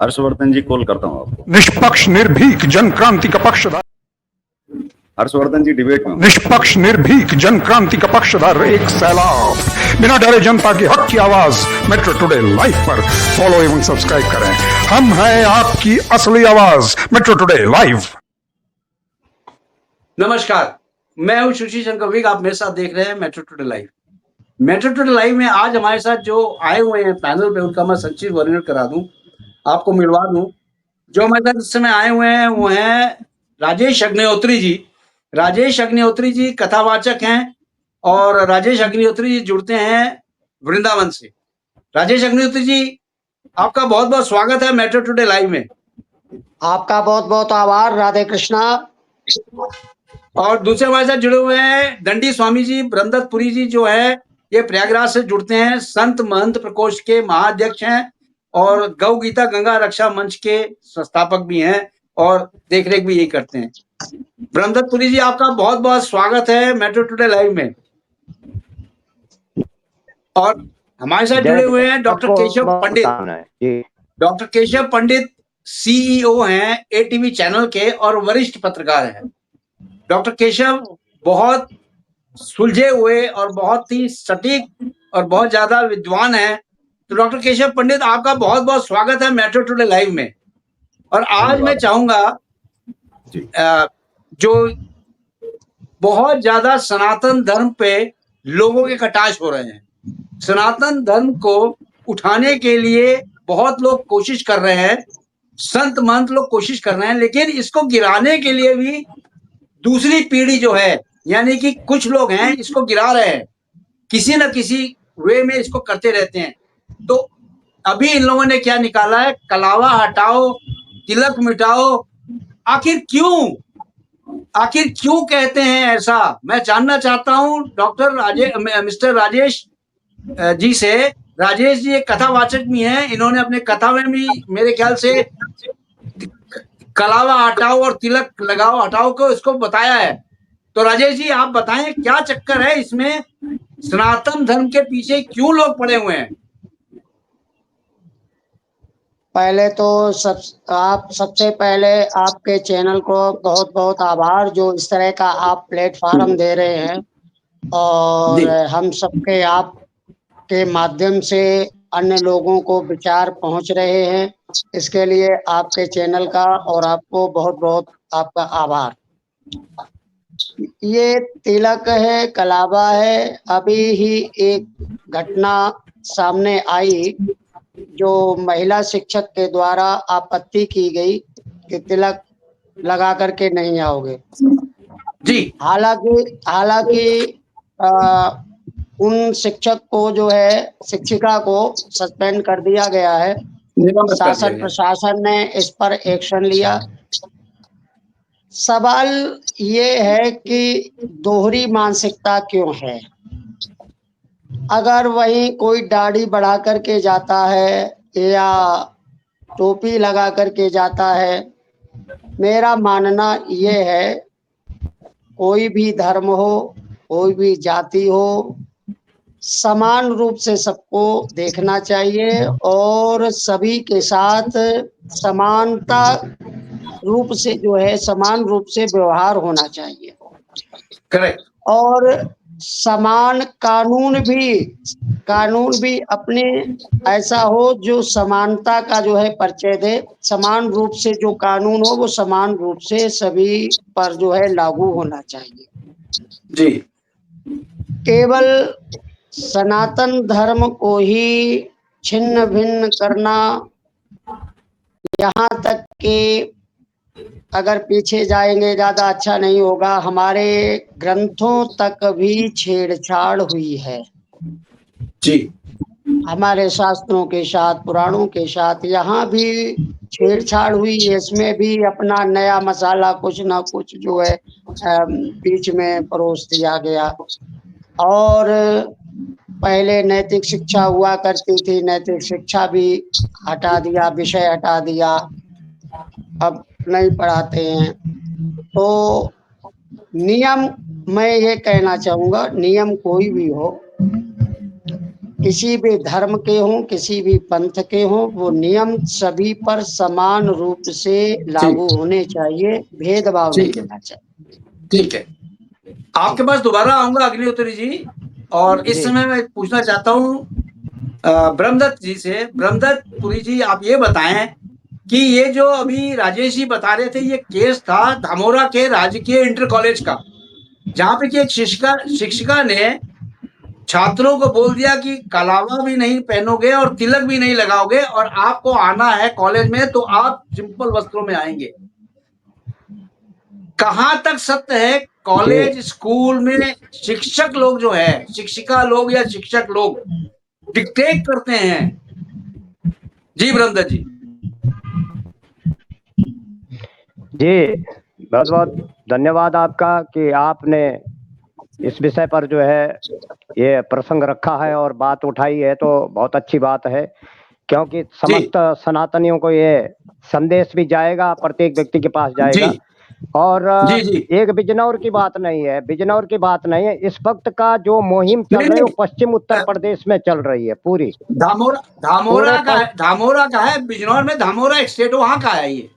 हर्षवर्धन जी call करता हूँ आपको। निष्पक्ष निर्भीक जन क्रांति का पक्षधर हर्षवर्धन जी डिबेट में। निष्पक्ष निर्भीक जन क्रांति का पक्षधर एक सैलाब, बिना डरे जनता की हक की आवाज मेट्रो टुडे लाइव पर फॉलो एवं सब्सक्राइब करें। हम हैं आपकी असली आवाज, मेट्रो टुडे लाइव। नमस्कार, मैं हूं सुशील शंकर विग। आप मेरे साथ देख रहे हैं metro today live. Metro today live में आज हमारे साथ जो आए हुए हैं पैनल पे, उनका मैं संक्षिप्त वर्णन करा दूं, आपको मिलवा दूं। जो हमारे साथ इस समय आए हुए हैं वो हैं राजेश अग्निहोत्री जी। राजेश अग्निहोत्री जी कथावाचक हैं और राजेश अग्निहोत्री जी जुड़ते हैं वृंदावन से। राजेश अग्निहोत्री जी, आपका बहुत बहुत स्वागत है मेट्रो टुडे लाइव में। आपका बहुत बहुत आभार। राधे कृष्णा। और दूसरे हमारे साथ जुड़े हुए हैं दंडी स्वामी जी ब्रह्मदत्तपुरी जी, जो है ये प्रयागराज से जुड़ते हैं, संत महंत प्रकोष्ठ के महाअध्यक्ष हैं और गौ गीता गंगा रक्षा मंच के संस्थापक भी हैं और देखरेख भी यही करते हैं। ब्रह्मदत्तपुरी जी, आपका बहुत बहुत स्वागत है मेट्रो टुडे लाइव में। और हमारे साथ जुड़े हुए हैं डॉक्टर केशव पंडित। डॉक्टर केशव पंडित सीईओ हैं एटीवी चैनल के और वरिष्ठ पत्रकार हैं। डॉक्टर केशव बहुत सुलझे हुए और बहुत ही सटीक और बहुत ज्यादा विद्वान हैं। तो डॉक्टर केशव पंडित, आपका बहुत बहुत स्वागत है मेट्रो टुडे लाइव में। और आज मैं चाहूंगा जो बहुत ज्यादा सनातन धर्म पे लोगों के कटाक्ष हो रहे हैं, सनातन धर्म को उठाने के लिए बहुत लोग कोशिश कर रहे हैं, संत महंत लोग कोशिश कर रहे हैं, लेकिन इसको गिराने के लिए भी दूसरी पीढ़ी जो है, यानी कि कुछ लोग हैं, इसको गिरा रहे हैं, किसी न किसी वे में इसको करते रहते हैं। तो अभी इन लोगों ने क्या निकाला है, कलावा हटाओ तिलक मिटाओ। आखिर क्यों कहते हैं ऐसा? मैं जानना चाहता हूं मिस्टर राजेश जी से। राजेश जी एक कथावाचक भी हैं, इन्होंने अपने कथा में भी मेरे ख्याल से कलावा हटाओ और तिलक लगाओ हटाओ को इसको बताया है। तो राजेश जी, आप बताएं क्या चक्कर है इसमें, सनातन धर्म के पीछे क्यों लोग पड़े हुए हैं? पहले तो सबसे पहले आपके चैनल को बहुत बहुत आभार, जो इस तरह का आप प्लेटफॉर्म दे रहे हैं और हम सबके आप के माध्यम से अन्य लोगों को विचार पहुंच रहे हैं। इसके लिए आपके चैनल का और आपको बहुत बहुत आपका आभार। ये तिलक है, कलावा है। अभी ही एक घटना सामने आई जो महिला शिक्षक के द्वारा आपत्ति की गई कि तिलक लगा करके नहीं आओगे जी। हालांकि उन शिक्षक को जो है, शिक्षिका को सस्पेंड कर दिया गया है। शासन प्रशासन ने इस पर एक्शन लिया। सवाल ये है कि दोहरी मानसिकता क्यों है? अगर वही कोई दाढ़ी बढ़ा करके जाता है या टोपी लगा करके जाता है, मेरा मानना ये है कोई भी धर्म हो, कोई भी जाति हो, समान रूप से सबको देखना चाहिए और सभी के साथ समानता रूप से जो है समान रूप से व्यवहार होना चाहिए। करेक्ट। और समान कानून भी अपने ऐसा हो जो समानता का जो है परिचय दे। समान रूप से जो कानून हो वो समान रूप से सभी पर जो है लागू होना चाहिए जी। केवल सनातन धर्म को ही छिन्न भिन्न करना, यहाँ तक कि अगर पीछे जाएंगे ज्यादा अच्छा नहीं होगा, हमारे ग्रंथों तक भी छेड़छाड़ हुई है जी। हमारे शास्त्रों के साथ, पुराणों के साथ यहाँ भी छेड़छाड़ हुई। इसमें भी अपना नया मसाला कुछ ना कुछ जो है बीच में परोस दिया गया। और पहले नैतिक शिक्षा हुआ करती थी, नैतिक शिक्षा भी हटा दिया, विषय हटा दिया, अब नहीं पढ़ाते हैं। तो नियम, मैं ये कहना चाहूँगा, नियम कोई भी हो, किसी भी धर्म के हों, किसी भी पंथ के हों, वो नियम सभी पर समान रूप से लागू होने चाहिए, भेदभाव नहीं ठीक है, होना चाहिए। ठीक है। आपके पास दोबारा आऊंगा अग्निहोत्री जी, और इस जी। समय मैं पूछना चाहता हूँ ब्रह्मदत्त जी से। ब्रह्मदत्त पुरी जी, आप ये बताएं कि ये जो अभी राजेश जी बता रहे थे, ये केस था धामोरा के राजकीय इंटर कॉलेज का, जहां पे कि एक शिक्षिका ने छात्रों को बोल दिया कि कलावा भी नहीं पहनोगे और तिलक भी नहीं लगाओगे, और आपको आना है कॉलेज में तो आप सिंपल वस्त्रों में आएंगे। कहां तक सत्य है? कॉलेज स्कूल में शिक्षक लोग जो है, शिक्षिका लोग या शिक्षक लोग डिक्टेट करते हैं। जी ब्रह्मदत्त जी। जी, बहुत बहुत धन्यवाद आपका कि आपने इस विषय पर जो है ये प्रसंग रखा है और बात उठाई है, तो बहुत अच्छी बात है, क्योंकि समस्त सनातनियों को ये संदेश भी जाएगा, प्रत्येक व्यक्ति के पास जाएगा। जी और जी जी। एक बिजनौर की बात नहीं है, बिजनौर की बात नहीं है, इस वक्त का जो मुहिम चल रही है वो पश्चिम उत्तर प्रदेश में चल रही है पूरी। धामोरा का है, बिजनौर में धामोरा एक स्टेट, वहां का है ये।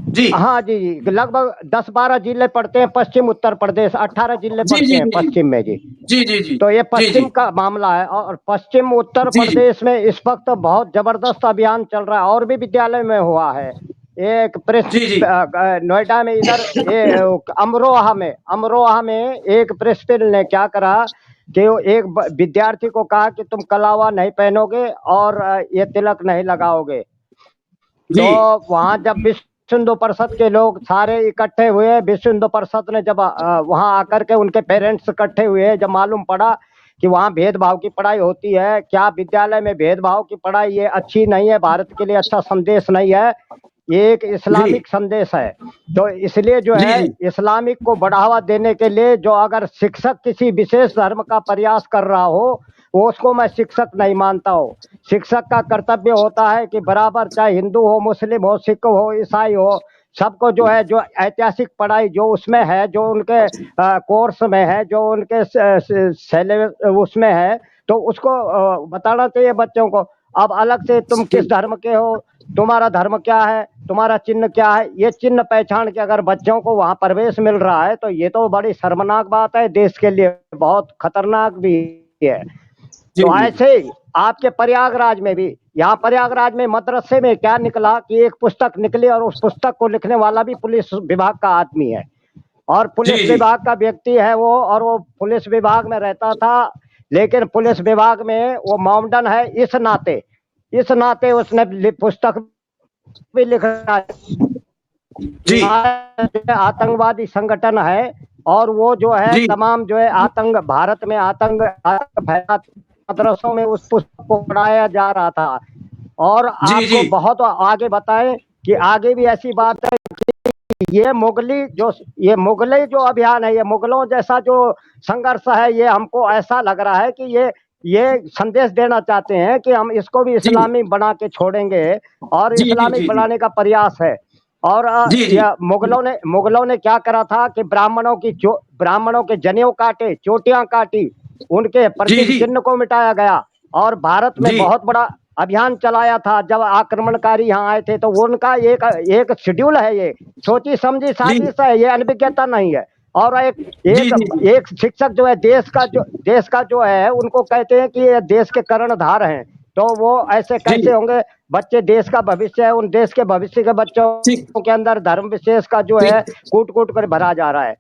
जी हाँ जी जी, लगभग 10-12 जिले पड़ते हैं पश्चिम उत्तर प्रदेश, 18 जिले पड़ते हैं पश्चिम में जी। जी जी जी। तो ये पश्चिम का मामला है, और पश्चिम उत्तर प्रदेश में इस वक्त बहुत जबरदस्त अभियान चल रहा है, और भी विद्यालय में हुआ है। एक प्रेस नोएडा में, इधर अमरोहा में एक प्रेस ने क्या करा कि वो एक विद्यार्थी को कहा कि तुम कलावा नहीं पहनोगे और ये तिलक नहीं लगाओगे। तो वहां जब विश्व हिंदू परिषद के लोग सारे इकट्ठे हुए, विश्व हिंदू परिषद ने जब वहां आकर के उनके पेरेंट्स इकट्ठे हुए, जब मालूम पड़ा कि वहां भेदभाव की पढ़ाई होती है, क्या विद्यालय में भेदभाव की पढ़ाई ये अच्छी नहीं है, भारत के लिए अच्छा संदेश नहीं है, ये एक इस्लामिक संदेश है। तो इसलिए जो है इस्लामिक को बढ़ावा देने के लिए जो अगर शिक्षक किसी विशेष धर्म का प्रयास कर रहा हो, वो उसको मैं शिक्षक नहीं मानता हूँ। शिक्षक का कर्तव्य होता है कि बराबर, चाहे हिंदू हो, मुस्लिम हो, सिख हो, ईसाई हो, सबको जो है जो ऐतिहासिक पढ़ाई जो उसमें है, जो उनके कोर्स में है, जो उनके सिलेबस उसमें है, तो उसको बताना चाहिए बच्चों को। अब अलग से तुम किस धर्म के हो, तुम्हारा धर्म क्या है, तुम्हारा चिन्ह क्या है, ये चिन्ह पहचान के अगर बच्चों को वहां प्रवेश मिल रहा है, तो ये तो बड़ी शर्मनाक बात है, देश के लिए बहुत खतरनाक भी है। तो ऐसे ही आपके प्रयागराज में भी, यहाँ प्रयागराज में मदरसे में क्या निकला कि एक पुस्तक निकली, और उस पुस्तक को लिखने वाला भी पुलिस विभाग का आदमी है, और पुलिस विभाग का व्यक्ति है वो, और वो पुलिस विभाग में रहता था, लेकिन पुलिस विभाग में वो मॉमडन है, इस नाते उसने पुस्तक भी लिखा। आतंकवादी संगठन है, और वो जो है तमाम जो है भारत में आतंक फैला, मदरसों में उस पुस्तक को पढ़ाया जा रहा था। और आपको बहुत आगे बताएं कि आगे भी ऐसी बात है कि ये मुगली जो अभियान है, ये मुगलों जैसा जो संघर्ष है, ये हमको ऐसा लग रहा है कि ये संदेश देना चाहते हैं कि हम इसको भी इस्लामी बना के छोड़ेंगे, और इस्लामिक बनाने का प्रयास है। और मुगलों ने क्या करा था कि ब्राह्मणों के जनेऊ काटे, चोटियां काटी, उनके प्रतीक चिन्ह को मिटाया गया, और भारत में बहुत बड़ा अभियान चलाया था। जब आक्रमणकारी यहाँ आए थे, तो उनका एक शेड्यूल है, ये सोची समझी साजिश है, ये अनभिज्ञता नहीं है। और एक शिक्षक जो है देश का जो है, उनको कहते हैं कि ये देश के कर्णधार हैं, तो वो ऐसे कैसे होंगे? बच्चे देश का भविष्य है, उन देश के भविष्य के बच्चों के अंदर धर्म विशेष का जो है कूट कर भरा जा रहा है।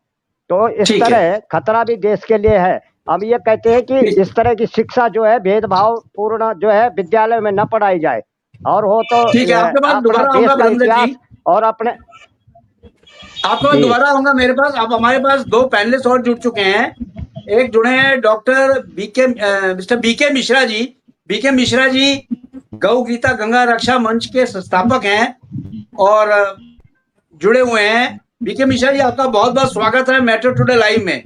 तो इस तरह खतरा भी देश के लिए है। अब ये कहते हैं कि इस तरह की शिक्षा जो है भेदभाव पूर्ण जो है विद्यालय में न पढ़ाई जाए, और हो तो अपना देश का इतिहास और अपने आपको दोबारा आऊंगा मेरे पास। अब हमारे पास दो पैनलिस्ट और जुड़ चुके हैं। एक जुड़े हैं doctor mister BK Mishra ji. BK Mishra ji गौ गीता गंगा रक्षा मंच के संस्थापक हैं और जुड़े हुए हैं। बीके मिश्रा जी, आपका बहुत बहुत स्वागत है मेट्रो टुडे लाइव में।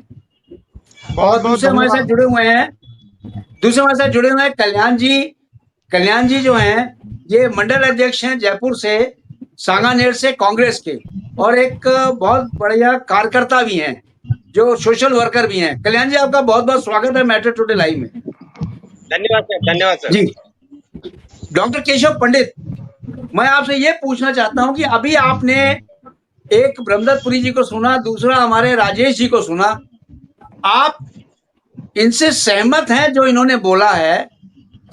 और दूसरे हमारे साथ जुड़े हुए हैं कल्याण जी जो हैं, ये मंडल अध्यक्ष हैं जयपुर से, सांगानेर से, कांग्रेस के, और एक बहुत बढ़िया कार्यकर्ता भी हैं, जो सोशल वर्कर भी हैं। कल्याण जी, आपका बहुत बहुत स्वागत है मेट्रो टुडे लाइव में। धन्यवाद सर, धन्यवाद सर। जी डॉक्टर केशव पंडित, मैं आपसे ये पूछना चाहता हूं कि अभी आपने एक ब्रह्मदत्तपुरी जी को सुना, दूसरा हमारे राजेश जी को सुना, आप इनसे सहमत हैं जो इन्होंने बोला है,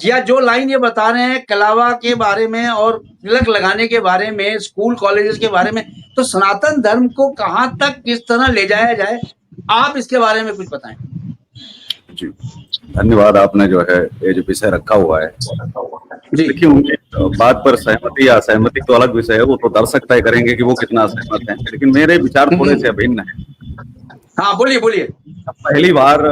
या जो लाइन ये बता रहे हैं कलावा के बारे में और तिलक लगाने के बारे में, स्कूल कॉलेजेस के बारे में, तो सनातन धर्म को कहां तक किस तरह ले जाया जाए, आप इसके बारे में कुछ बताएं। जी धन्यवाद। आपने जो है ये जो विषय रखा हुआ है, देखिए उनकी बात पर सहमति या असहमति तो अलग विषय है, वो तो दर्शक तय करेंगे कि वो कितना सहमत है, लेकिन मेरे विचार थोड़े से अभिन्न है। हाँ बोलिए बोलिए। पहली बार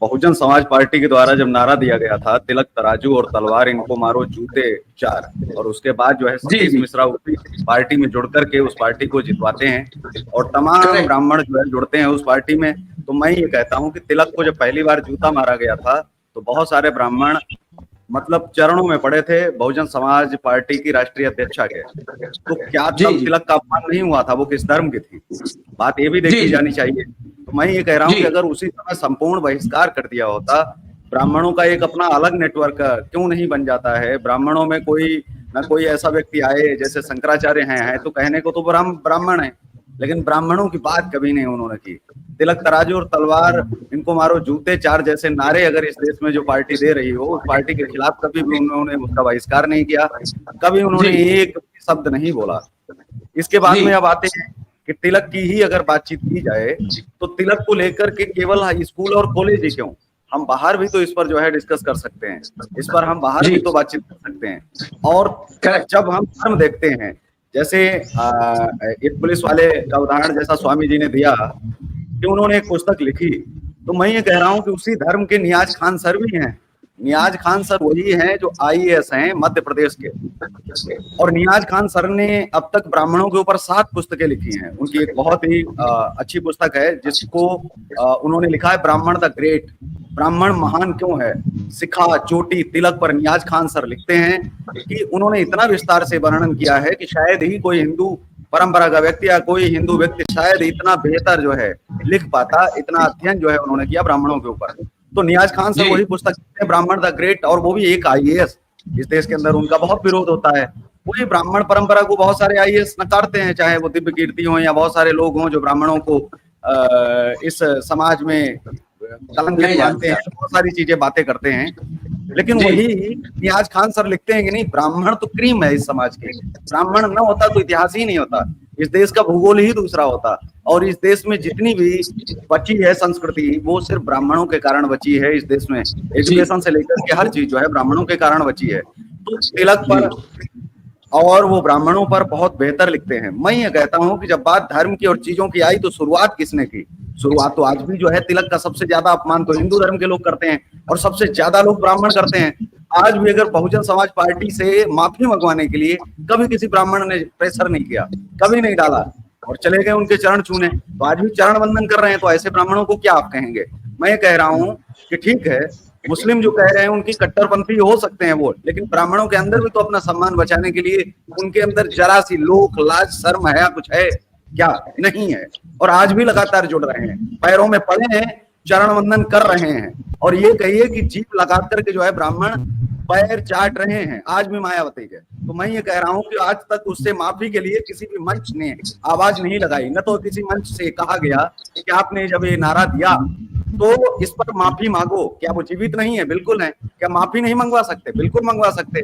बहुजन समाज पार्टी के द्वारा जब नारा दिया गया था तिलक तराजू और तलवार इनको मारो जूते 4, और उसके बाद जो है सतीश मिश्रा उस पार्टी में जुड़ करके उस पार्टी को जितवाते हैं और तमाम ब्राह्मण जो है जुड़ते हैं उस पार्टी में। तो मैं ये कहता हूँ कि तिलक को जब पहली बार जूता मारा गया था तो बहुत सारे ब्राह्मण मतलब चरणों में पड़े थे बहुजन समाज पार्टी की राष्ट्रीय अध्यक्षा के। तो क्या तब तिलक का अपमान नहीं हुआ था? वो किस धर्म की थी, बात ये भी देखी जानी चाहिए। तो मैं ये कह रहा हूँ कि अगर उसी समय संपूर्ण बहिष्कार कर दिया होता, ब्राह्मणों का एक अपना अलग नेटवर्क क्यों नहीं बन जाता है? ब्राह्मणों में कोई ना कोई ऐसा व्यक्ति आए, जैसे शंकराचार्य हैं तो कहने को तो ब्राह्मण है, लेकिन ब्राह्मणों की बात कभी नहीं उन्होंने की। तिलक तराजू और तलवार इनको मारो जूते 4 जैसे नारे अगर इस देश में जो पार्टी दे रही हो, उस पार्टी के खिलाफ कभी भी उन्होंने उसका बहिष्कार नहीं किया, कभी उन्होंने एक शब्द नहीं बोला। इसके बाद में अब आते हैं कि तिलक की ही अगर बातचीत की जाए तो तिलक को लेकर के केवल स्कूल और कॉलेज ही क्यों, हम बाहर भी तो इस पर जो है डिस्कस कर सकते हैं, इस पर हम बाहर भी तो बातचीत कर सकते हैं। और जब हम धर्म देखते हैं, जैसे एक पुलिस वाले का उदाहरण जैसा स्वामी जी ने दिया कि उन्होंने एक पुस्तक लिखी, तो मैं ये कह रहा हूं कि उसी धर्म के नियाज खान सर भी हैं। नियाज खान सर वही हैं जो IAS हैं मध्य प्रदेश के, और नियाज खान सर ने अब तक ब्राह्मणों के ऊपर 7 पुस्तकें लिखी हैं। उनकी एक बहुत ही अच्छी पुस्तक है जिसको उन्होंने लिखा है ब्राह्मण द ग्रेट, ब्राह्मण महान क्यों है, शिखा चोटी तिलक पर नियाज खान सर लिखते हैं कि उन्होंने इतना विस्तार से वर्णन किया है कि शायद ही कोई हिंदू परंपरा का व्यक्ति या कोई हिंदू व्यक्ति शायद इतना बेहतर जो है लिख पाता, इतना अध्ययन जो है उन्होंने किया ब्राह्मणों के ऊपर। तो नियाज खान सर वही पुस्तक है ब्राह्मण द ग्रेट, और वो भी एक IAS। इस देश के अंदर उनका बहुत विरोध होता है, वही ब्राह्मण परंपरा को बहुत सारे IAS नकारते हैं, चाहे वो दिव्य कीर्ति हो या बहुत सारे लोग हों जो ब्राह्मणों को इस समाज में कलंकित मानते हैं, बहुत सारी चीजें बातें करते हैं। लेकिन वही नियाज खान सर लिखते हैं कि नहीं, ब्राह्मण तो क्रीम है इस समाज के, ब्राह्मण न होता तो इतिहास ही नहीं होता, इस देश का भूगोल ही दूसरा होता, और इस देश में जितनी भी बची है संस्कृति वो सिर्फ ब्राह्मणों के कारण बची है। इस देश में एजुकेशन से लेकर के हर चीज जो है ब्राह्मणों के कारण बची है। तो तिलक पर और वो ब्राह्मणों पर बहुत बेहतर लिखते हैं। मैं ये कहता हूँ कि जब बात धर्म की और चीजों की आई तो शुरुआत किसने की? शुरुआत तो आज भी जो है तिलक का सबसे ज्यादा अपमान तो हिंदू धर्म के लोग करते हैं और सबसे ज्यादा लोग ब्राह्मण करते हैं। आज भी अगर बहुजन समाज पार्टी से माफी मंगवाने के लिए कभी किसी ब्राह्मण ने प्रेशर नहीं किया, कभी नहीं डाला और चले गए उनके चरण छूने, तो आज भी चरण वंदन कर रहे हैं, तो ऐसे ब्राह्मणों को क्या आप कहेंगे? मैं कह रहा हूँ कि ठीक है, मुस्लिम जो कह रहे हैं उनकी कट्टरपंथी हो सकते हैं वो, लेकिन ब्राह्मणों के अंदर भी तो अपना सम्मान बचाने के लिए उनके अंदर जरा सी लोक लाज शर्म है कुछ है क्या? नहीं है। और आज भी लगातार जुड़ रहे हैं, पैरों में पड़े हैं, चरण वंदन कर रहे हैं। और ये कहिए कि जीप लगा करके जो है ब्राह्मण पैर चाट रहे हैं आज भी मायावती के। तो मैं ये कह रहा हूँ कि आज तक उससे माफी के लिए किसी भी मंच ने आवाज नहीं लगाई, न तो किसी मंच से कहा गया कि आपने जब ये नारा दिया तो इस पर माफी मांगो। क्या वो जीवित नहीं है? बिल्कुल है। क्या माफी नहीं मंगवा सकते? बिल्कुल मंगवा सकते।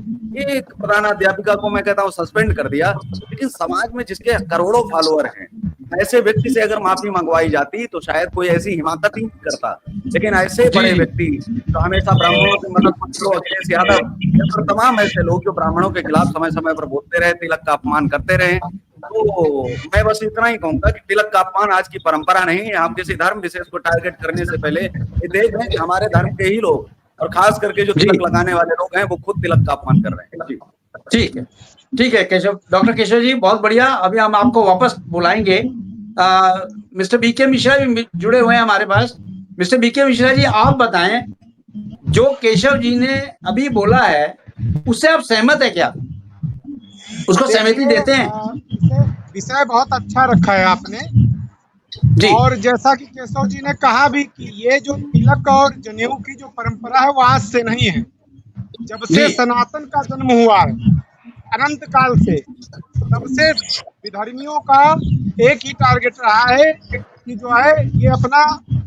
एक प्रधानाध्यापिका को मैं कहता हूँ सस्पेंड कर दिया, लेकिन समाज में जिसके करोड़ों फॉलोअर हैं ऐसे व्यक्ति से अगर माफी मंगवाई जाती तो शायद कोई ऐसी हिमाकत ही करता। लेकिन ऐसे बड़े व्यक्ति जो हमेशा ब्राह्मणों की मदद करते, अखिलेश यादव, तमाम ऐसे लोग जो ब्राह्मणों के खिलाफ समय समय पर बोलते रहे, तिलक का अपमान करते रहे, तो मैं बस इतना ही कहूंगा कि तिलक का अपमान आज की परंपरा नहीं है। हम किसी धर्म विशेष को टारगेट करने से पहले ये देख लें कि हमारे धर्म के ही लोग और खास करके जो तिलक लगाने वाले लोग हैं वो खुद तिलक का अपमान कर रहे हैं। ठीक है, ठीक है केशव, डॉक्टर केशव जी बहुत बढ़िया। अभी हम आपको वापस बुलाएंगे। मिस्टर बीके मिश्रा भी जुड़े हुए हैं हमारे पास। मिस्टर बीके मिश्रा जी, आप बताएं, जो केशव जी ने अभी बोला है उससे आप सहमत है क्या? उसको सहमति देते हैं? विषय बहुत अच्छा रखा है आपने जी। और जैसा कि केशव जी ने कहा भी कि ये जो तिलक और जनेऊ की जो परंपरा है वो आज से नहीं है, जब से जी। सनातन का जन्म हुआ है, अनंत काल से, तब से विधर्मियों का एक ही टारगेट रहा है कि जो है ये अपना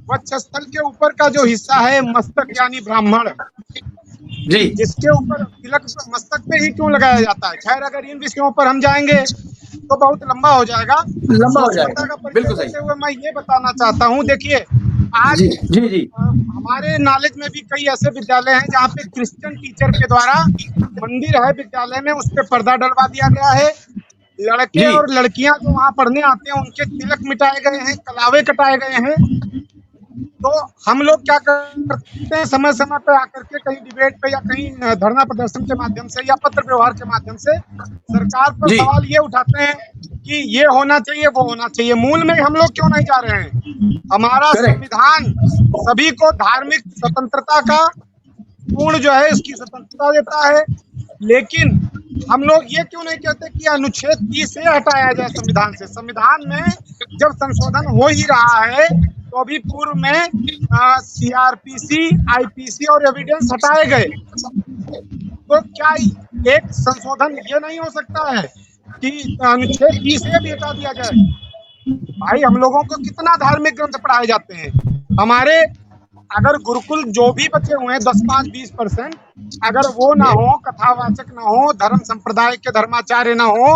वक्षस्थल के ऊपर का जो हिस्सा है, मस्तक यानी ब्राह्मण, जी। जिसके ऊपर तिलक मस्तक पे ही क्यों लगाया जाता है। खैर, अगर इन विषयों पर हम जाएंगे तो बहुत लंबा हो जाएगा। लंबा हो संस्कृतता जाएगा, का परिचय बिल्कुल सही। देते हुए मैं ये बताना चाहता हूँ, देखिए आज जी जी जी। हमारे नॉलेज में भी कई ऐसे विद्यालय हैं जहाँ पे क्रिश्चियन टीचर के द्वारा मंदिर है विद्यालय में, उस पे पर्दा डलवा दिया गया है। लड़के जी और लड़कियां जो वहाँ पढ़ने आते हैं उनके तिलक मिटाए गए हैं, कलावे कटाए गए हैं। तो हम लोग क्या करते हैं, समय समय पे आकर के कहीं डिबेट पे या कहीं धरना प्रदर्शन के माध्यम से या पत्र व्यवहार के माध्यम से सरकार पर जी सवाल ये उठाते हैं कि ये होना चाहिए, वो होना चाहिए। मूल में हम लोग क्यों नहीं जा रहे हैं? हमारा करेक्ट। संविधान सभी को धार्मिक स्वतंत्रता का पूर्ण जो है इसकी स्वतंत्रता देता है, लेकिन हम लोग ये क्यों नहीं कहते कि अनुच्छेद 30 से हटाया जाए संविधान से। संविधान में जब संशोधन हो ही रहा है तो अभी पूर्व में सीआरपीसी, आईपीसी और एविडेंस हटाए गए, तो क्या एक संशोधन ये नहीं हो सकता है कि अनुच्छेद 30 से भी हटा दिया जाए? भाई, हम लोगों को कितना धार्मिक ग्रंथ पढ़ाए जाते हैं। हमारे अगर गुरुकुल जो भी बचे हुए हैं 10, 5, 20%, अगर वो ना हो, कथावाचक ना हो, धर्म संप्रदाय के धर्माचार्य ना हो,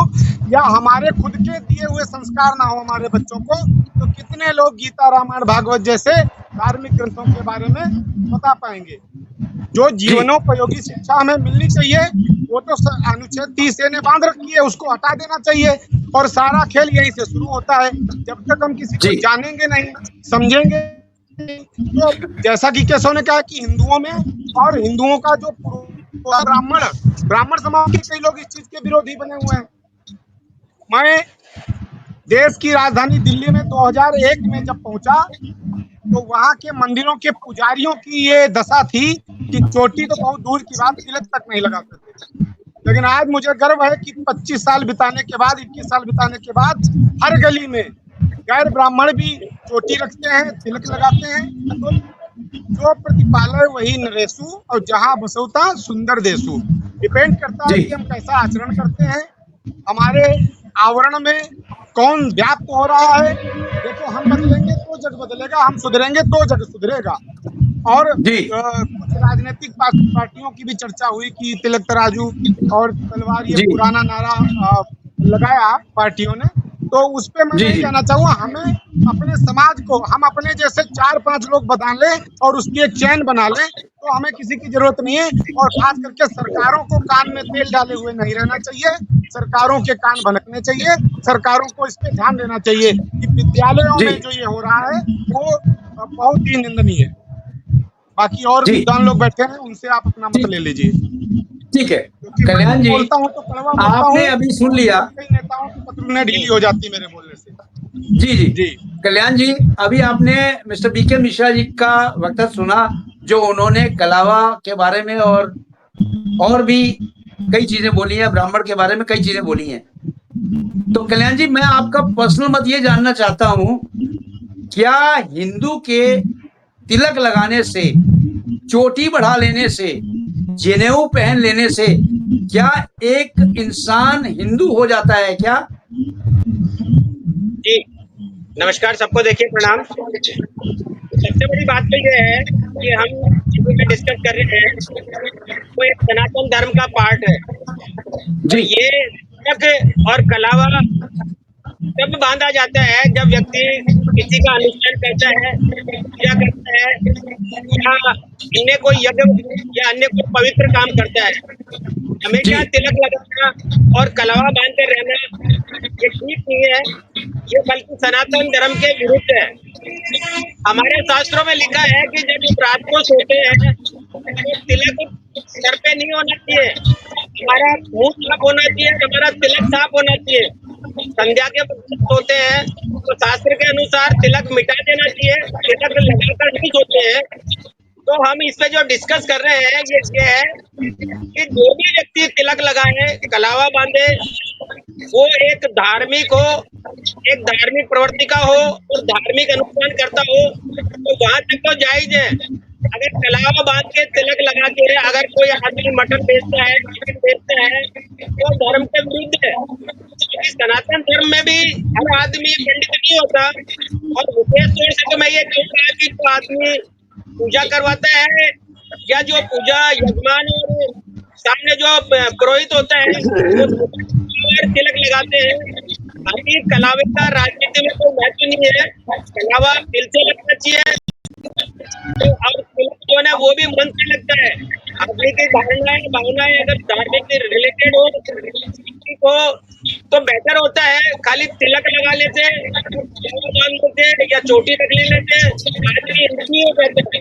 या हमारे खुद के दिए हुए संस्कार ना हो हमारे बच्चों को, तो कितने लोग गीता, रामायण, भागवत जैसे धार्मिक ग्रंथों के बारे में बता पाएंगे। जो जीवनोपयोगी शिक्षा हमें मिलनी चाहिए वो तो अनुच्छेद 30 ने बांध रखी है, उसको हटा देना चाहिए। और सारा खेल यहीं से शुरू होता है। जब तक हम किसी को जानेंगे नहीं, समझेंगे, तो जैसा कि केशव ने कहा कि हिंदुओं में और हिंदुओं का जो ब्राह्मण समाज के कई लोग इस चीज के विरोधी बने हुए हैं। मैं देश की राजधानी दिल्ली में 2001 में जब पहुंचा तो वहां के मंदिरों के पुजारियों की ये दशा थी कि चोटी तो बहुत दूर की बात, तिलक तक नहीं लगाते थे। लेकिन आज मुझे गर्व है कि 25 साल बिताने के बाद, 21 साल बिताने के बाद, हर गली में गैर ब्राह्मण भी चोटी रखते हैं, तिलक लगाते हैं। तो जो प्रतिपालय वही नरेशु और जहां बसौता सुंदर देशु। डिपेंड करता है कि हम कैसा आचरण करते हैं, हमारे आवरण में कौन व्याप्त हो रहा है। देखो, हम बदलेंगे तो जग बदलेगा, हम सुधरेंगे तो जग सुधरेगा। और कुछ राजनीतिक पार्टियों की भी चर्चा हुई कि तिलक तराजू और तलवार, ये पुराना नारा लगाया पार्टियों ने, तो उस पे मैं नहीं कहना चाहूँगा। हमें अपने समाज को, हम अपने जैसे 4-5 लोग बना लें और उसकी एक चैन बना लें, तो हमें किसी की जरूरत नहीं है। और खास करके सरकारों को कान में तेल डाले हुए नहीं रहना चाहिए, सरकारों के कान भनकने चाहिए, सरकारों को इस पे ध्यान देना चाहिए कि विद्यालयों में जो ये हो रहा है वो बहुत ही निंदनीय है। बाकी और विद्वान लोग बैठे हैं, उनसे आप अपना मत ले लीजिए। ठीक है कल्याण जी, बोलता हूँ तो कड़वा बोलता आपने हूँ, अभी सुन लिया। कई नेताओं की पत्रुने ढीली हो जाती मेरे बोलने से। जी जी जी कल्याण जी, अभी आपने मिस्टर बीके मिश्रा जी का वक्तव्य सुना, जो उन्होंने कलावा के बारे में और भी कई चीजें बोली हैं, ब्राह्मण के बारे में कई चीजें बोली हैं। तो कल्याण जी, मैं आपका पर्सनल मत ये जानना चाहता हूं, क्या हिंदू के तिलक लगाने से, चोटी बढ़ा लेने से, जनेऊ पहन लेने से क्या एक इंसान हिंदू हो जाता है क्या? जी नमस्कार सबको, देखिए प्रणाम। सबसे बड़ी बात तो ये है कि हम डिस्कस कर रहे हैं वो एक सनातन धर्म का पार्ट है। तो ये तिलक और कलावा तब बांधा जाता है जब व्यक्ति किसी का अनुष्ठान करता है, पूजा करता है, या अन्य कोई यज्ञ या अन्य कोई पवित्र काम करता है। हमेशा तिलक लगाना और कलावा बांध कर रहना ये ठीक नहीं है, ये बल्कि सनातन धर्म के विरुद्ध है। हमारे शास्त्रों में लिखा है कि जब रात को सोते हैं तो तिलक सर पे नहीं होना चाहिए, हमारा मुंह साफ होना चाहिए, हमारा तिलक साफ होना चाहिए। संध्या के वक्त सोते हैं तो शास्त्र के अनुसार तिलक मिटा देना चाहिए, तिलक लगाकर नहीं सोते हैं। तो हम इस पे जो डिस्कस कर रहे हैं ये है कि जो भी व्यक्ति तिलक लगाए, कलावा बांधे, वो एक धार्मिक हो, एक धार्मिक प्रवृत्ति का हो और धार्मिक अनुष्ठान करता हो, तो वहां तक तो जायज है। अगर कलावा बांध के तिलक लगा के अगर कोई आदमी मटन बेचता है, चिकन बेचता है, तो धर्म के विरुद्ध है। क्योंकि सनातन धर्म में भी हर आदमी पंडित नहीं होता। और विशेष तौर से तो मैं ये कहूँगा कि जो आदमी पूजा करवाता है या जो पूजा यजमान और सामने जो पुरोहित होता है वो तिलक लगाते हैं। बाकी कलावे का राजनीति में कोई महत्व नहीं है। कलावा दिल से लगना चाहिए, तो और तिलक जो है ना वो भी मन से लगता है। आदमी की भावनाएं अगर धार्मिक से रिलेटेड हो किसी को तो बेहतर होता है। खाली तिलक लगा लेते कलावा बांध लेते या चोटी रख लेते, आदमी इनकी हो जाता है।